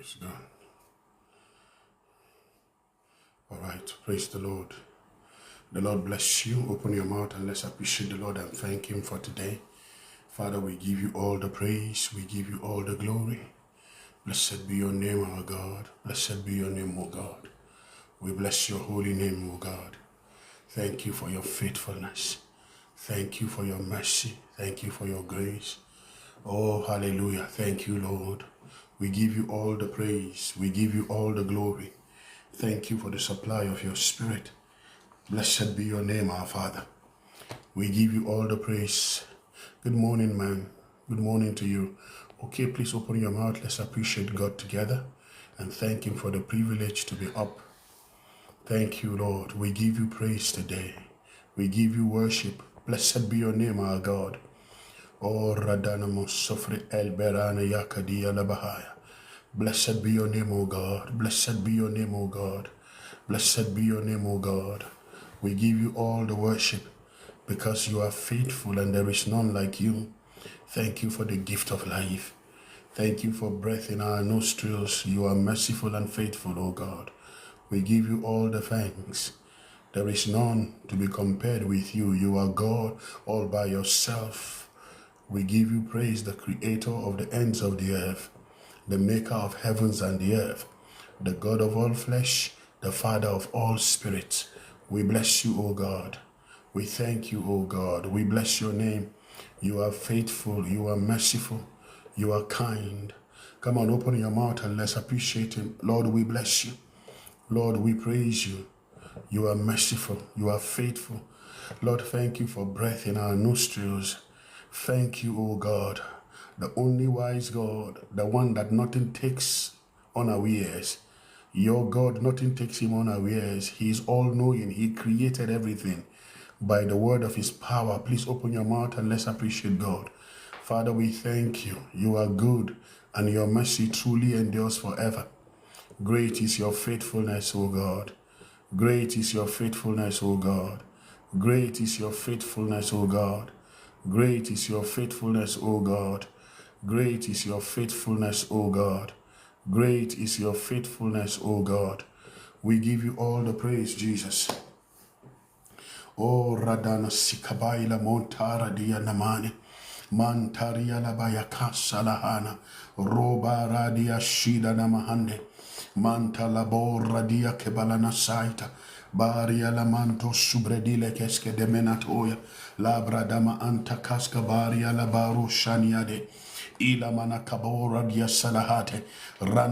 Praise God. All right. Praise the Lord. The Lord bless you. Open your mouth and let's appreciate the Lord and thank Him for today. Father, we give you all the praise. We give you all the glory. Blessed be your name, our God. Blessed be your name, O God. We bless your holy name, O God. Thank you for your faithfulness. Thank you for your mercy. Thank you for your grace. Oh, hallelujah. Thank you, Lord. We give you all the praise. We give you all the glory. Thank you for the supply of your spirit. Blessed be your name, our Father. We give you all the praise. Good morning, man. Good morning to you. Okay, please open your mouth. Let's appreciate God together and thank Him for the privilege to be up. Thank you, Lord. We give you praise today. We give you worship. Blessed be your name, our God. Oh, Radanamo Sofri El Berana Yakadia Labahaya. Blessed be your name, O God. Blessed be your name, O God. Blessed be your name, O God. We give you all the worship because you are faithful and there is none like you. Thank you for the gift of life. Thank you for breath in our nostrils. You are merciful and faithful, O God. We give you all the thanks. There is none to be compared with you. You are God all by yourself. We give you praise, the creator of the ends of the earth, the maker of heavens and the earth, the God of all flesh, the Father of all spirits. We bless you, O God. We thank you, O God. We bless your name. You are faithful. You are merciful. You are kind. Come on, open your mouth and let's appreciate Him. Lord, we bless you. Lord, we praise you. You are merciful. You are faithful. Lord, thank you for breath in our nostrils. Thank you, O God, the only wise God, the one that nothing takes unawares. Your God, nothing takes him unawares. He is all-knowing. He created everything by the word of his power. Please open your mouth and let's appreciate God. Father, we thank you. You are good and your mercy truly endures forever. Great is your faithfulness, O God. Great is your faithfulness, O God. Great is your faithfulness, O God. Great is your faithfulness, O God. Great is your faithfulness, O God. Great is your faithfulness, O God. We give you all the praise, Jesus. Oh, Radana Sikabaila Montara Dia Namane. Mantaria Labaya Kasalahana. Roba Radia Shida Namahande. Mantalabo Radia Kebalana Saita. Baria Lamanto Subredile Keske de Menatoya. Labra Dama Anta Kaska Baria Labaru Shaniade. Ila Manakabora Dia Salahate. Ran